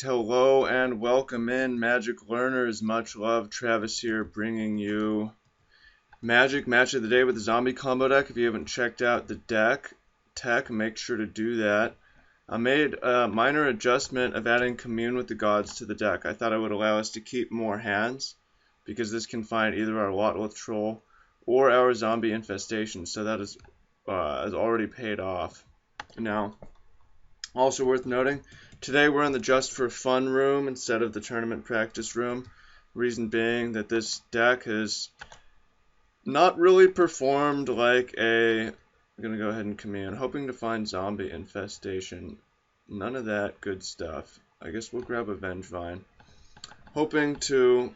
Perfect. Hello and welcome in, Magic learners. Much love. Travis here, bringing you Magic Match of the Day with the Zombie Combo deck. If you haven't checked out the deck tech, make sure to do that. I made a minor adjustment of adding Commune with the Gods to the deck. I thought it would allow us to keep more hands, because this can find either our Lotleth Troll or our Zombie Infestation. So that is has already paid off. Now, also worth noting, today we're in the Just for Fun room instead of the tournament practice room. Reason being that this deck has not really performed like a... I'm going to go ahead and command. Hoping to find Zombie Infestation. None of that good stuff. I guess we'll grab a Vengevine. Hoping to...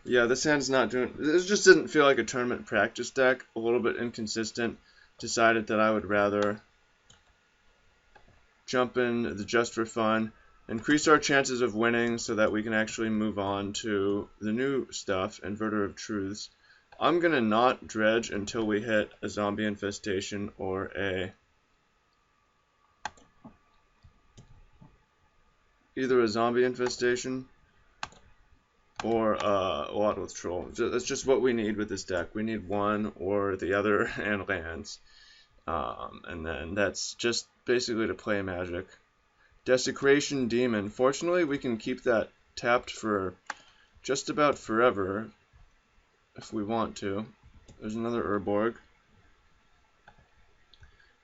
Yeah, this hand's not doing... This just didn't feel like a tournament practice deck. A little bit inconsistent. Decided that I would rather jump in the Just for Fun, increase our chances of winning so that we can actually move on to the new stuff, Inverter of Truths. I'm going to not dredge until we hit a Zombie Infestation or either a Zombie Infestation or a Lotleth Troll. That's just what we need with this deck. We need one or the other and lands. And then that's just basically to play Magic. Desecration Demon. Fortunately, we can keep that tapped for just about forever if we want to. There's another Urborg.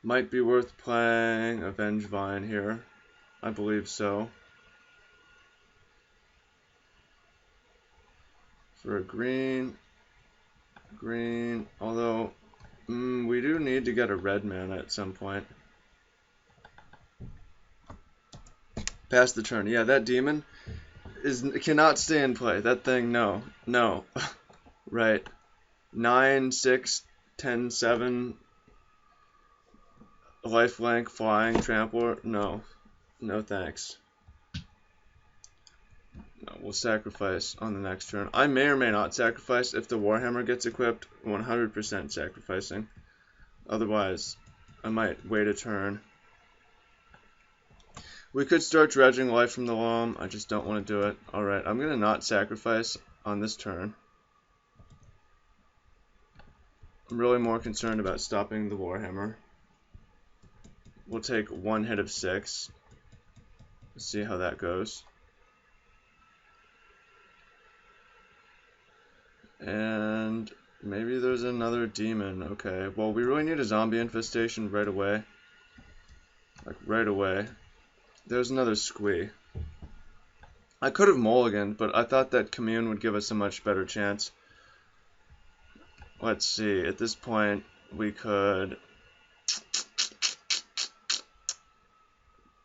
Might be worth playing a Vengevine here. I believe so. For a green, although we do need to get a red mana at some point. Pass the turn. Yeah, that demon cannot stay in play. That thing, no. Right. 9, 6, 10, 7, lifelink, flying, trampler. No. No thanks. No, we'll sacrifice on the next turn. I may or may not sacrifice if the Warhammer gets equipped. 100% sacrificing. Otherwise, I might wait a turn. We could start dredging Life from the Loam. I just don't want to do it. Alright, I'm going to not sacrifice on this turn. I'm really more concerned about stopping the Warhammer. We'll take one hit of 6. Let's see how that goes. And maybe there's another demon. Okay, well, we really need a Zombie Infestation right away. Like, right away. There's another Squee. I could have mulliganed, but I thought that Commune would give us a much better chance. Let's see, at this point, we could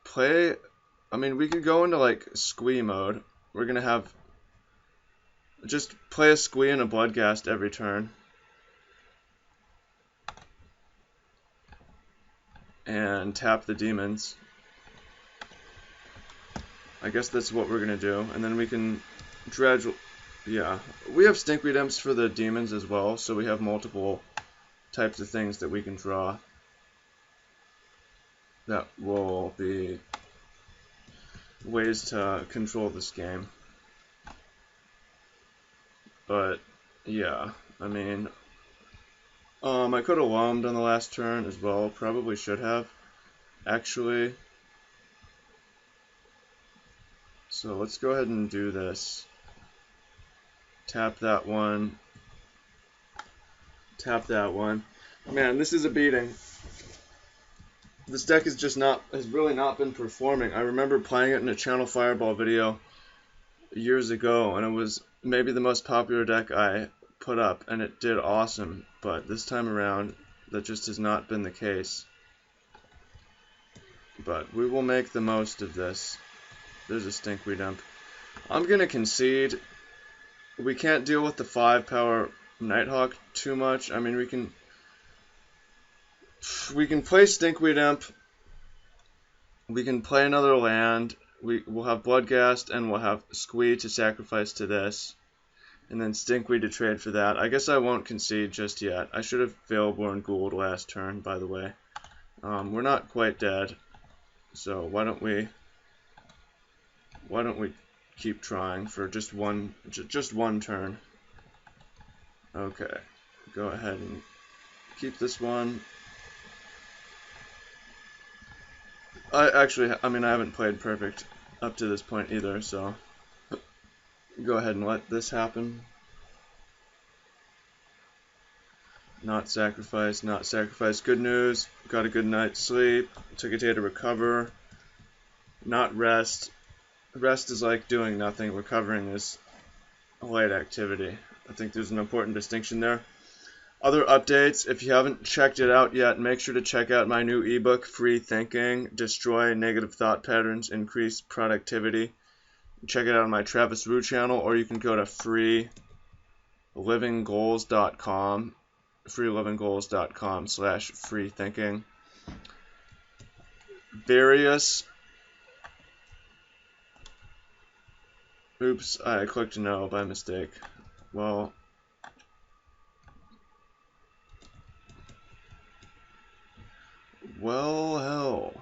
play... I mean, we could go into, like, Squee mode. We're gonna have... Just play a Squee and a Bloodghast every turn. And tap the demons. I guess that's what we're going to do. And then we can dredge... Yeah. We have Stinkweed Imps for the demons as well, so we have multiple types of things that we can draw. That will be ways to control this game. But, yeah. I mean... I could have loamed on the last turn as well. Probably should have. Actually... So let's go ahead and do this. Tap that one. Tap that one. Man, this is a beating. This deck has really not been performing. I remember playing it in a Channel Fireball video years ago, and it was maybe the most popular deck I put up, and it did awesome. But this time around, that just has not been the case. But we will make the most of this. There's a Stinkweed Imp. I'm going to concede. We can't deal with the 5-power Nighthawk too much. I mean, we can play Stinkweed Imp. We can play another land. We'll have Bloodghast and we'll have Squee to sacrifice to this. And then Stinkweed to trade for that. I guess I won't concede just yet. I should have Veilborn Gould last turn, by the way. We're not quite dead. So why don't we keep trying for just one turn? Okay, go ahead and keep this one. I haven't played perfect up to this point either, so go ahead and let this happen. Not sacrifice, not sacrifice. Good news, got a good night's sleep, took a day to recover. Not rest. Rest is like doing nothing, recovering is a light activity. I think there's an important distinction there. Other updates, if you haven't checked it out yet, make sure to check out my new ebook, Free Thinking, Destroy Negative Thought Patterns, Increase Productivity. Check it out on my Travis Rue channel, or you can go to freelivinggoals.com, freelivinggoals.com/freethinking. Various, oops, I clicked no by mistake. Well, hell.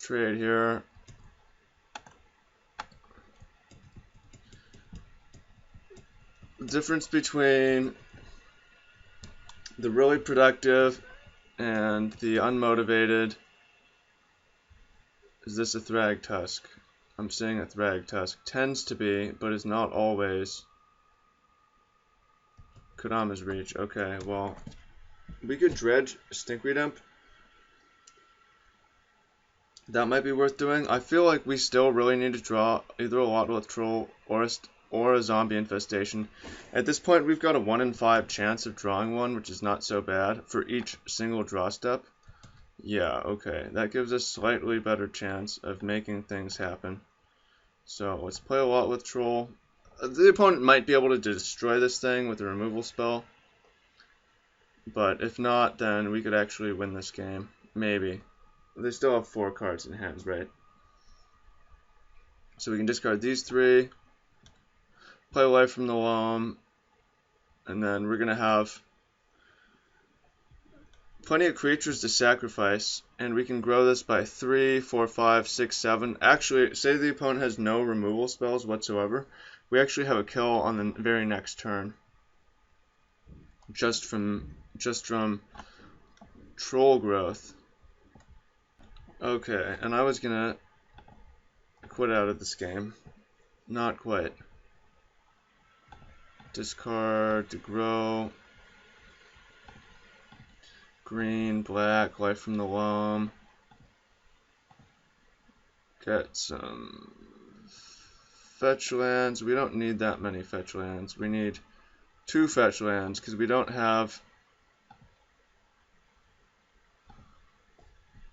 Trade here. The difference between the really productive and the unmotivated. Is this a Thrag Tusk? I'm seeing a Thrag Tusk. Tends to be, but is not always. Kodama's Reach. Okay, well, we could dredge Stinkweed Imp. That might be worth doing. I feel like we still really need to draw either a lot with Troll or a Zombie Infestation. At this point, we've got a 1 in 5 chance of drawing one, which is not so bad for each single draw step. Yeah, okay. That gives us a slightly better chance of making things happen. So let's play a lot with Troll. The opponent might be able to destroy this thing with a removal spell. But if not, then we could actually win this game. Maybe. They still have 4 cards in hand, right? So we can discard these 3. Play Life from the Loam. And then we're going to have plenty of creatures to sacrifice, and we can grow this by 3, 4, 5, 6, 7. Actually, say the opponent has no removal spells whatsoever, we actually have a kill on the very next turn. Just from Troll growth. Okay, and I was gonna quit out of this game. Not quite. Discard to grow. Green, black, Life from the Loam. Get some fetch lands. We don't need that many fetch lands. We need 2 fetch lands because we don't have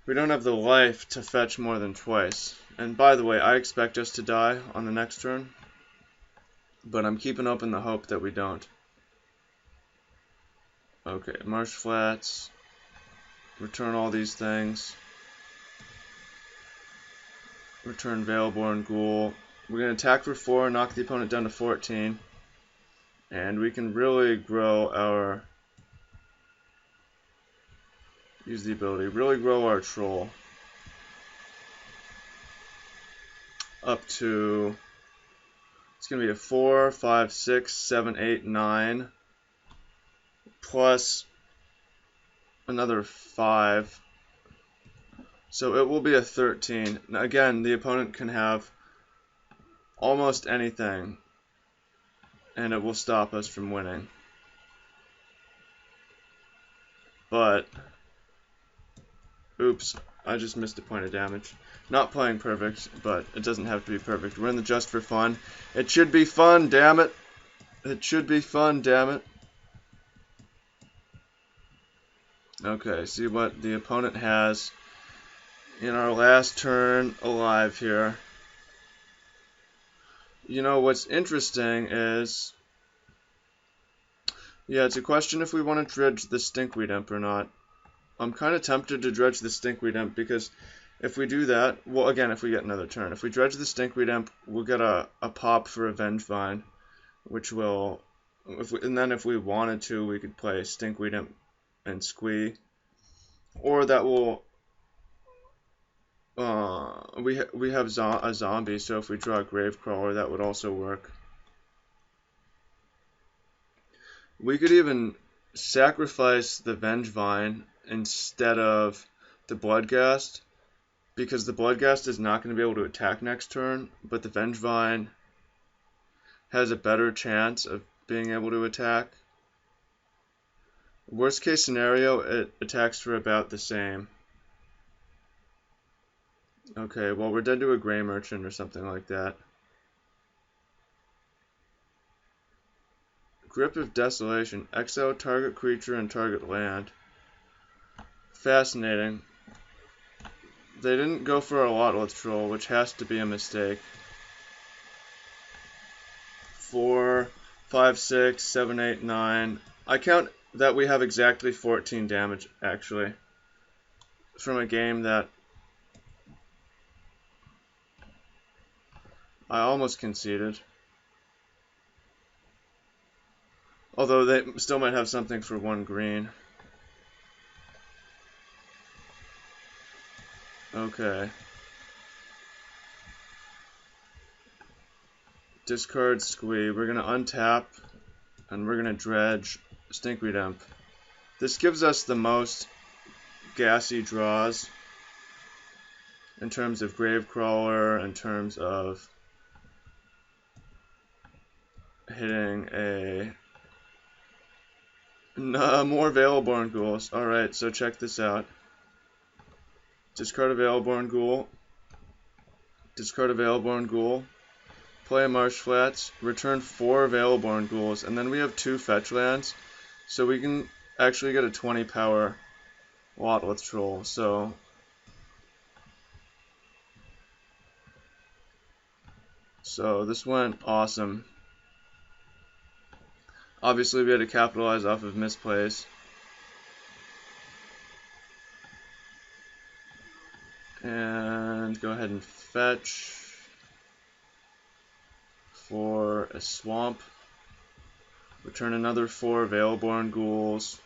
the life to fetch more than twice. And by the way, I expect us to die on the next turn, but I'm keeping open the hope that we don't. Okay, Marsh Flats. Return all these things. Return Veilborn Ghoul. We're going to attack for 4, knock the opponent down to 14. And we can really grow our... Use the ability. Really grow our Troll. Up to... It's going to be a 4, 5, 6, 7, 8, 9. Plus another 5. So it will be a 13. Now again, the opponent can have almost anything, and it will stop us from winning. But, oops, I just missed a point of damage. Not playing perfect, but it doesn't have to be perfect. We're in the just for fun. It should be fun, damn it. It should be fun, damn it. Okay, see what the opponent has in our last turn alive here. You know, what's interesting is, yeah, it's a question if we want to dredge the Stinkweed Imp or not. I'm kind of tempted to dredge the Stinkweed Imp because if we do that, well, again, if we get another turn, if we dredge the Stinkweed Imp, we'll get a pop for a Vengevine, which will, and then if we wanted to, we could play Stinkweed Imp and Squee. Or that will we have a zombie, so if we draw a Gravecrawler, that would also work. We could even sacrifice the Vengevine instead of the Bloodghast, because the Bloodghast is not going to be able to attack next turn, but the Vengevine has a better chance of being able to attack. Worst case scenario, it attacks for about the same. Okay, well, we're dead to a Gray Merchant or something like that. Grip of Desolation. Exile target creature and target land. Fascinating. They didn't go for a Lotless Troll, which has to be a mistake. 4, 5, 6, 7, 8, 9. I count that we have exactly 14 damage, actually, from a game that I almost conceded. Although they still might have something for 1 green. Okay. Discard Squee. We're going to untap, and we're going to dredge Stinkweed Imp. This gives us the most gassy draws in terms of Gravecrawler, in terms of hitting a more Veilborn Ghouls. Alright, so check this out. Discard a Veilborn Ghoul. Discard a Veilborn Ghoul. Play a Marsh Flats. Return 4 Veilborn Ghouls. And then we have 2 fetch lands. So we can actually get a 20 power Lotless Troll. So this went awesome. Obviously, we had to capitalize off of misplays. And go ahead and fetch for a swamp. Return another 4 Veilborn Ghouls.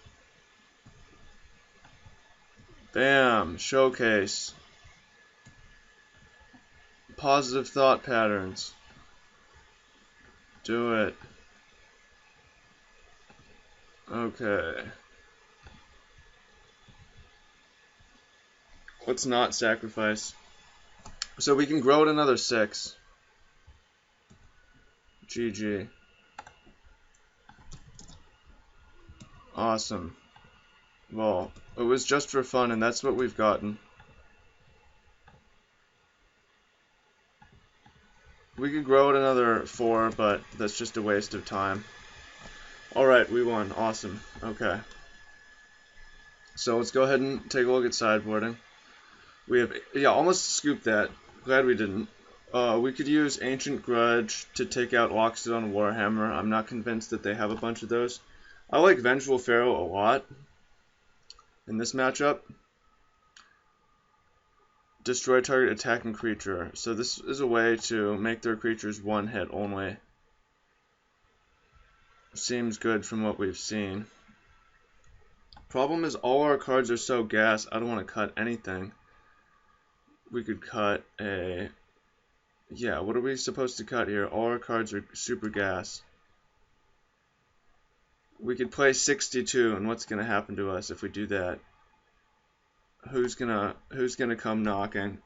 Bam! Showcase. Positive thought patterns. Do it. Okay. Let's not sacrifice. So we can grow it another 6. GG. Awesome. Well, it was just for fun, and that's what we've gotten. We could grow it another 4, but that's just a waste of time. Alright, we won. Awesome. Okay. So let's go ahead and take a look at sideboarding. We have, yeah, almost scooped that. Glad we didn't. We could use Ancient Grudge to take out Loxodon Warhammer. I'm not convinced that they have a bunch of those. I like Vengeful Pharaoh a lot in this matchup. Destroy target attacking creature. So this is a way to make their creatures 1 hit only. Seems good from what we've seen. Problem is all our cards are so gas, I don't want to cut anything. We could cut a... Yeah, what are we supposed to cut here? All our cards are super gas. We could play 62, and what's gonna happen to us if we do that? Who's gonna come knocking?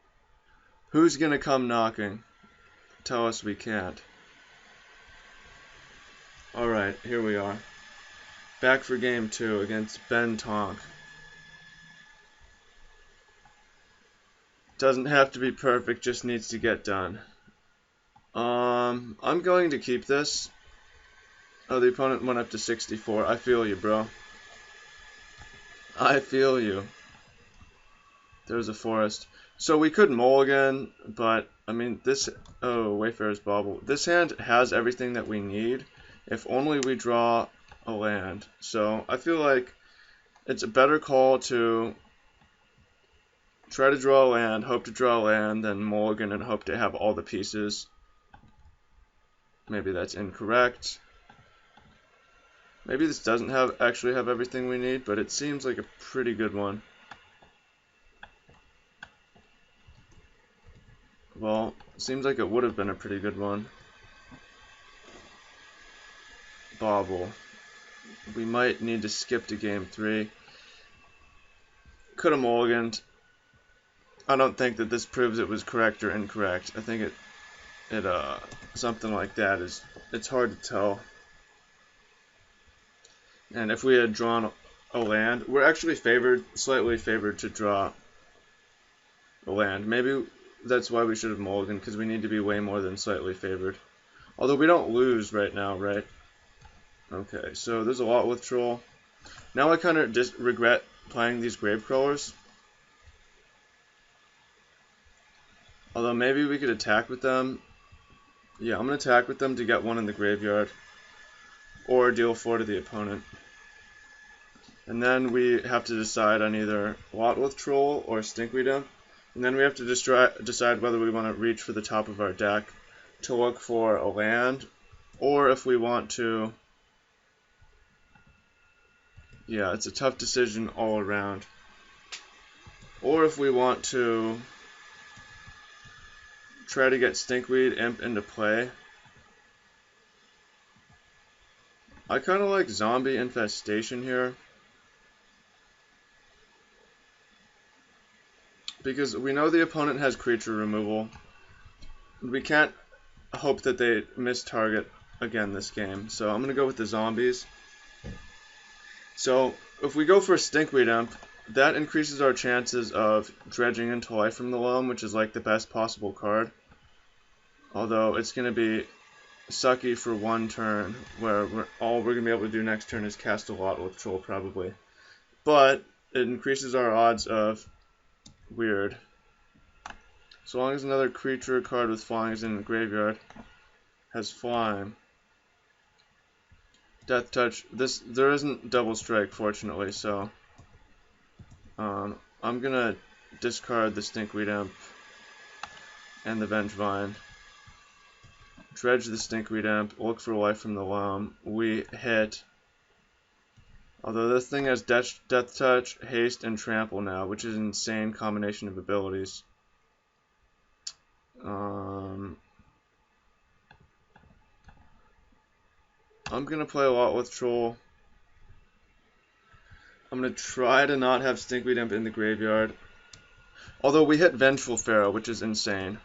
Who's gonna come knocking? Tell us we can't. Alright, here we are. Back for game 2 against Ben Tonk. Doesn't have to be perfect, just needs to get done. I'm going to keep this. Oh, the opponent went up to 64. I feel you, bro. I feel you. There's a forest. So we could mulligan, but, I mean, this... Oh, Wayfarer's Bauble. This hand has everything that we need, if only we draw a land. So I feel like it's a better call to try to draw a land, hope to draw a land, than mulligan and hope to have all the pieces. Maybe that's incorrect. Maybe this doesn't actually have everything we need, but it seems like a pretty good one. Well, seems like it would have been a pretty good one. Bobble. We might need to skip to game 3. Could have mulliganed. I don't think that this proves it was correct or incorrect. I think something like that it's hard to tell. And if we had drawn a land, we're actually slightly favored to draw a land. Maybe that's why we should have mulliganed, because we need to be way more than slightly favored. Although we don't lose right now, right? Okay, so there's a lot with Troll. Now I kind of just regret playing these grave crawlers. Although maybe we could attack with them. Yeah, I'm going to attack with them to get one in the graveyard. Or deal 4 to the opponent. And then we have to decide on either Lot with Troll or Stinkweed Imp. And then we have to decide whether we want to reach for the top of our deck to look for a land, or if we want to... Yeah, it's a tough decision all around. Or if we want to try to get Stinkweed Imp into play. I kind of like Zombie Infestation here, because we know the opponent has creature removal. We can't hope that they miss target again this game, so I'm going to go with the zombies. So if we go for Stinkweed Imp, that increases our chances of dredging into life from the loam, which is like the best possible card. Although it's going to be sucky for one turn, where all we're going to be able to do next turn is cast a lot with Troll probably. But it increases our odds of weird. So long as another creature card with flying is in the graveyard has flying. Death Touch. There isn't double strike, fortunately, so I'm gonna discard the Stinkweed Imp and the Vengevine. Dredge the Stinkweed Imp, look for life from the loam. We hit. Although this thing has Death Touch, Haste, and Trample now, which is an insane combination of abilities. I'm gonna play a lot with Troll. I'm gonna try to not have Stinkweed Imp in the graveyard. Although we hit Vengeful Pharaoh, which is insane.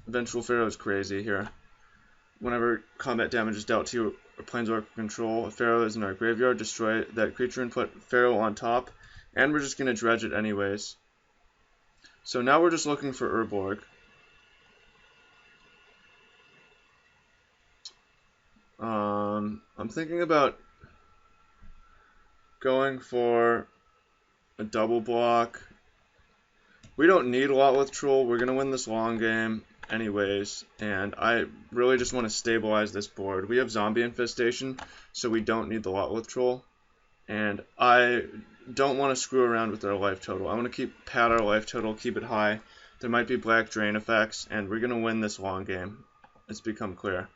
Vengeful Pharaoh is crazy here. Whenever combat damage is dealt to you or Planeswalker control, if Pharaoh is in our graveyard, destroy that creature and put Pharaoh on top. And we're just gonna dredge it anyways. So now we're just looking for Urborg. I'm thinking about going for a double block. We don't need a lot with Troll. We're going to win this long game anyways, and I really just want to stabilize this board. We have Zombie Infestation, so we don't need the lot with Troll, and I don't want to screw around with our life total. I want to pad our life total, keep it high. There might be black drain effects, and we're going to win this long game. It's become clear.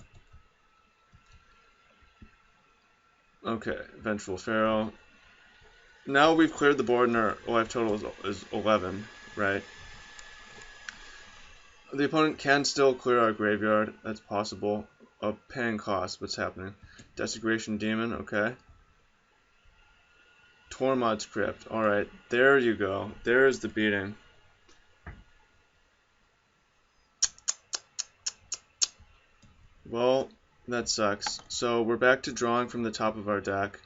Okay, Vengeful Pharaoh. Now we've cleared the board and our life total is 11, right? The opponent can still clear our graveyard. That's possible. Paying cost. What's happening? Desecration Demon. Okay. Tormod's Crypt. Alright. There you go. There's the beating. Well, that sucks. So we're back to drawing from the top of our deck.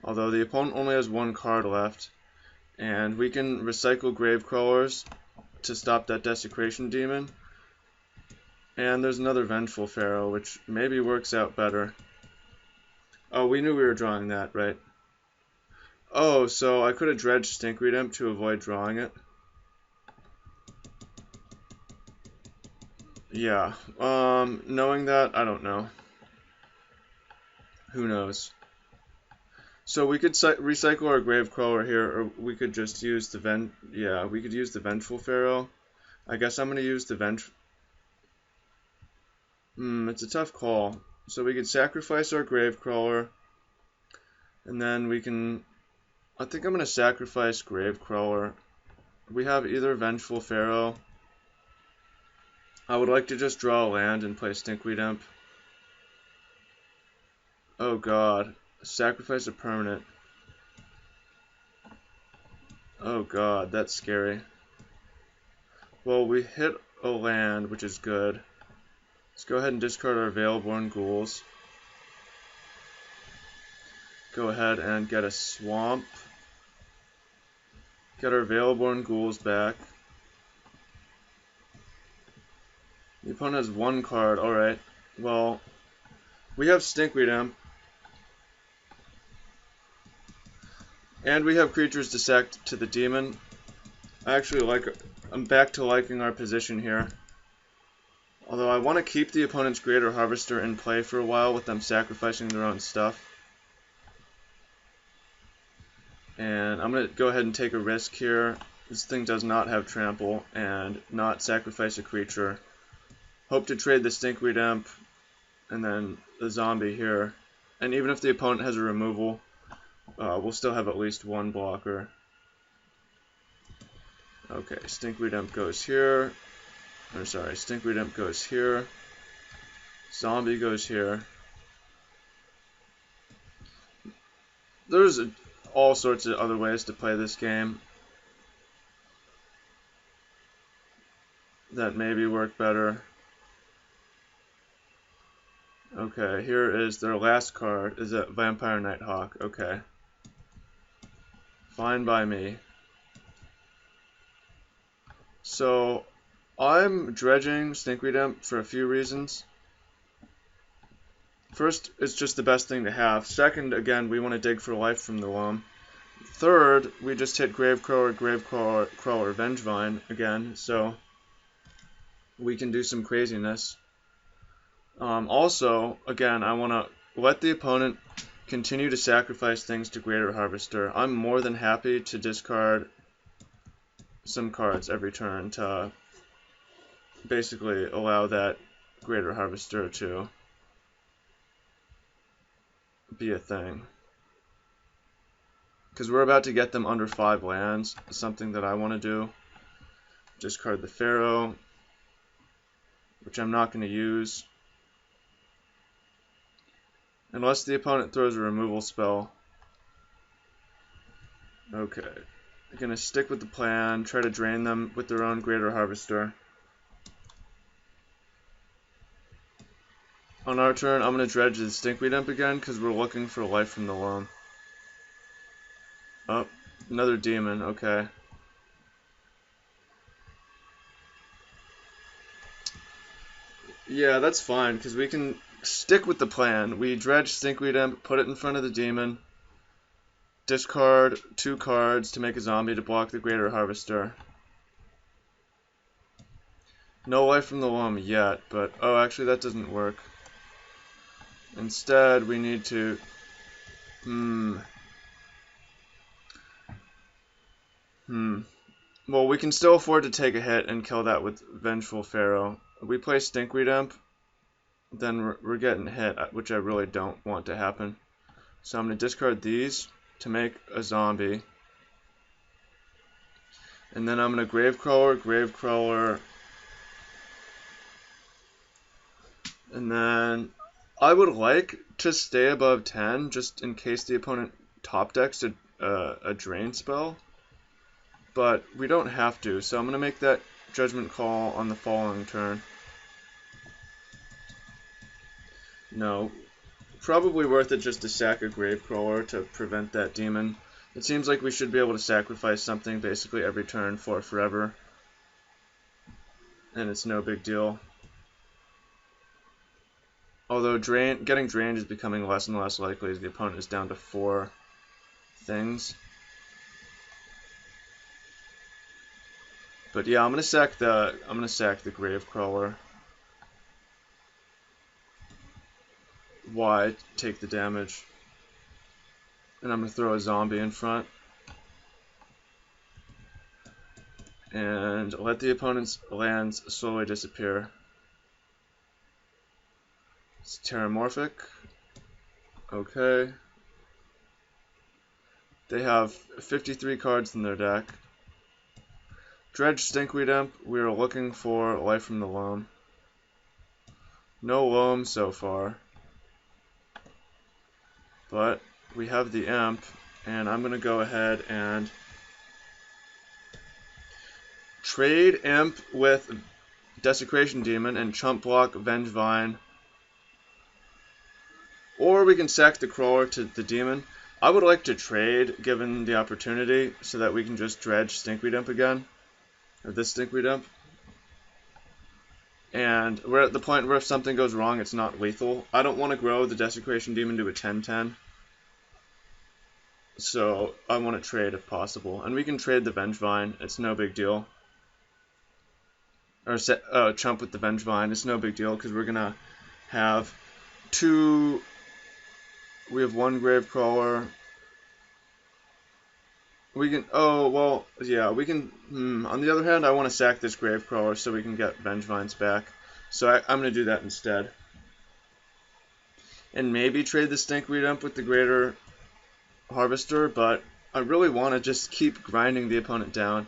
Although the opponent only has one card left. And we can recycle Gravecrawlers to stop that Desecration Demon. And there's another Vengeful Pharaoh, which maybe works out better. Oh, we knew we were drawing that, right? Oh, so I could have dredged Stinkweed Imp to avoid drawing it. Yeah. Knowing that, I don't know. Who knows? So we could recycle our Gravecrawler here, or we could just use the we could use the Vengeful Pharaoh. I guess I'm going to use the it's a tough call. So we could sacrifice our Gravecrawler, and then we can... I think I'm going to sacrifice Gravecrawler. We have either Vengeful Pharaoh I would like to just draw a land and play Stinkweed Imp. Oh god. Sacrifice a permanent. Oh god, that's scary. Well, we hit a land, which is good. Let's go ahead and discard our Veilborn Ghouls. Go ahead and get a Swamp. Get our Veilborn Ghouls back. The opponent has one card. Alright. Well, we have Stinkweed Imp. And we have creatures to sack to the demon. I'm back to liking our position here. Although I want to keep the opponent's Greater Harvester in play for a while with them sacrificing their own stuff. And I'm going to go ahead and take a risk here. This thing does not have trample and not sacrifice a creature. Hope to trade the Stinkweed Imp and then the zombie here. And even if the opponent has a removal, we'll still have at least one blocker. Okay, Stinkweed Imp goes here. Or sorry, Stinkweed Imp goes here. Zombie goes here. There's all sorts of other ways to play this game that maybe work better. Okay, here is their last card. Is it Vampire Nighthawk? Okay. Fine by me. So, I'm dredging Stinkweed Imp for a few reasons. First, it's just the best thing to have. Second, again, we want to dig for life from the loam. Third, we just hit Gravecrawler, Vengevine again, so we can do some craziness. Also, again, I want to let the opponent continue to sacrifice things to Greater Harvester. I'm more than happy to discard some cards every turn to basically allow that Greater Harvester to be a thing. Because we're about to get them under 5 lands, something that I want to do. Discard the Pharaoh, which I'm not going to use. Unless the opponent throws a removal spell. Okay. I'm going to stick with the plan, try to drain them with their own Greater Harvester. On our turn, I'm going to dredge the Stinkweed Imp again, because we're looking for life from the loam. Oh, another demon, okay. Yeah, that's fine, because we can stick with the plan. We dredge Stinkweed Imp, put it in front of the demon, discard 2 cards to make a zombie to block the Greater Harvester. No life from the loam yet, but oh, actually that doesn't work. Instead, we need to... Well, we can still afford to take a hit and kill that with Vengeful Pharaoh. If we play Stinkweed Imp, then we're getting hit, which I really don't want to happen. So I'm going to discard these to make a zombie. And then I'm going to Gravecrawler. And then I would like to stay above 10, just in case the opponent top decks a drain spell. But we don't have to, so I'm going to make that judgment call on the following turn. No. Probably worth it just to sack a Gravecrawler to prevent that demon. It seems like we should be able to sacrifice something basically every turn for forever. And it's no big deal. Although getting drained is becoming less and less likely as the opponent is down to 4 things. But yeah, I'm gonna sack the Gravecrawler. Why take the damage? And I'm gonna throw a zombie in front. And let the opponent's lands slowly disappear. It's Terramorphic. Okay. They have 53 cards in their deck. Dredge Stinkweed Imp, we are looking for life from the loam. No loam so far. But we have the imp, and I'm going to go ahead and trade imp with Desecration Demon and chump block Vengevine. Or we can sack the crawler to the demon. I would like to trade, given the opportunity, so that we can just dredge Stinkweed Imp again. Or this Stinkweed Imp. And we're at the point where if something goes wrong, it's not lethal. I don't want to grow the Desecration Demon to a 10-10. So I want to trade if possible. And we can trade the Vengevine. It's no big deal. Or chump with the Vengevine. It's no big deal because we're going to have two... We have one Gravecrawler. We can... Oh, well, yeah, we can... on the other hand, I want to sack this Gravecrawler so we can get Vengevines back. So I'm going to do that instead. And maybe trade the Stinkweed Imp with the Greater Harvester, but I really want to just keep grinding the opponent down.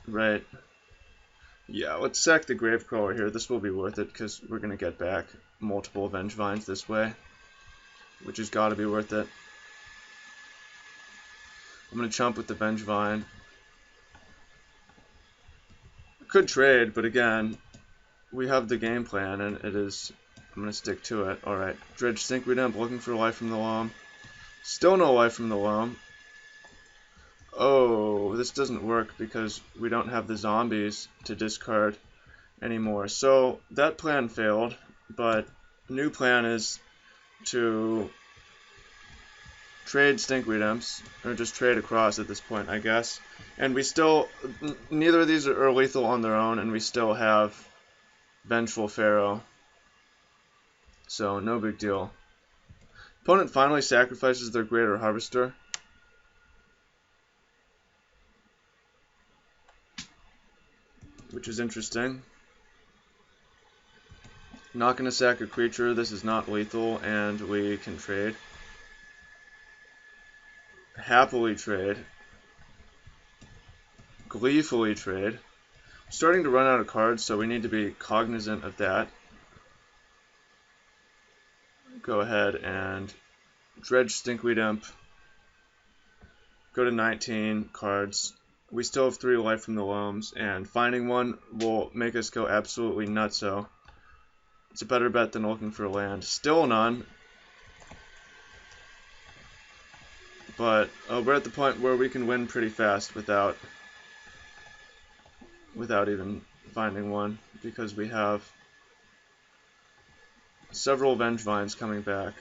Right. Yeah, let's sack the Gravecrawler here. This will be worth it because we're going to get back multiple Vengevines this way, which has got to be worth it. I'm going to chump with the Vengevine. Could trade, but again, we have the game plan, and it is... I'm going to stick to it. Alright, dredge Stinkweed Imp, looking for life from the loam. Still no life from the loam. Oh, this doesn't work because we don't have the zombies to discard anymore. So that plan failed, but the new plan is to trade Stinkweed Imps, or just trade across at this point, I guess. And we still, neither of these are lethal on their own, and we still have Vengeful Pharaoh. So no big deal. Opponent finally sacrifices their Greater Harvester. Which is interesting. Not going to sack a creature, this is not lethal, and we can trade. Happily trade. Gleefully trade. Starting to run out of cards, so we need to be cognizant of that. Go ahead and dredge Stinkweed Imp. Go to 19 cards. We still have 3 life from the loams, and finding one will make us go absolutely nutso. It's a better bet than looking for land. Still none. But we're at the point where we can win pretty fast without even finding one, because we have several Vengevines coming back.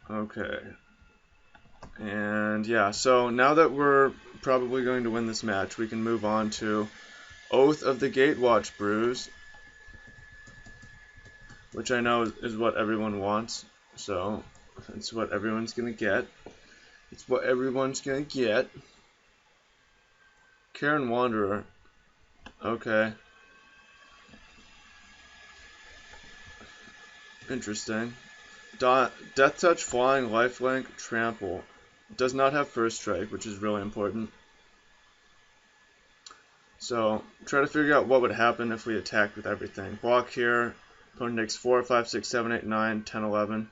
Okay. And yeah, so now that we're probably going to win this match, we can move on to Oath of the Gatewatch Brews, which I know is what everyone wants, so it's what everyone's gonna get. It's what everyone's gonna get. Karen Wanderer. Okay. Interesting. Death Touch, Flying, Lifelink, Trample. Does not have First Strike, which is really important. So, try to figure out what would happen if we attacked with everything. Block here. Opponent takes 4, 5, 6, 7, 8, 9, 10, 11.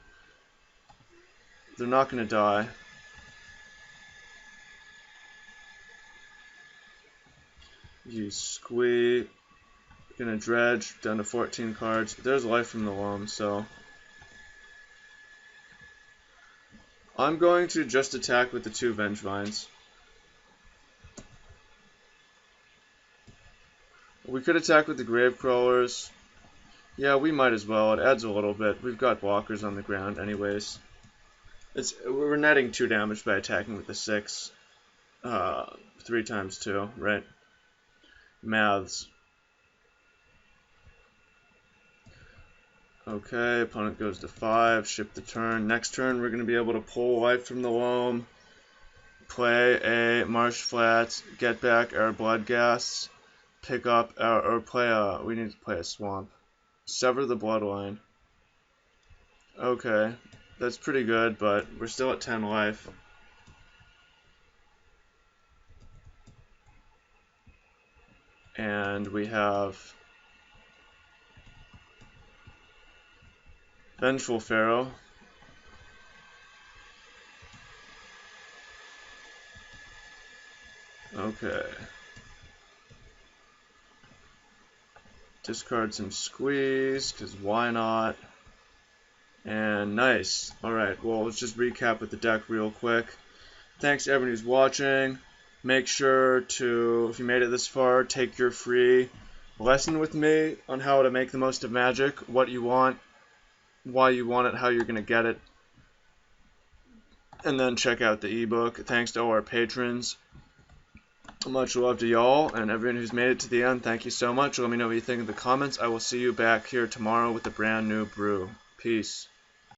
They're not going to die. Use Squee. Gonna dredge down to 14 cards. There's life from the loam, so I'm going to just attack with the 2 Vengevines. We could attack with the Gravecrawlers. Yeah, we might as well. It adds a little bit. We've got blockers on the ground anyways. We're netting 2 damage by attacking with the 6. 3 times 2, right? Maths. Okay, opponent goes to 5, ship the turn. Next turn, we're going to be able to pull life from the loam, play a Marsh Flats, get back our Bloodghast, pick up our, or play a, we need to play a Swamp. Sever the Bloodline. Okay, that's pretty good, but we're still at 10 life. And we have Vengeful Pharaoh. Okay. Discard some Squeeze, because why not? And nice. Alright, well, let's just recap with the deck real quick. Thanks to everyone who's watching. Make sure to, if you made it this far, take your free lesson with me on how to make the most of Magic, what you want, why you want it, how you're going to get it. And then check out the ebook. Thanks to all our patrons. Much love to y'all, and everyone who's made it to the end, thank you so much. Let me know what you think in the comments. I will see you back here tomorrow with a brand new brew. Peace.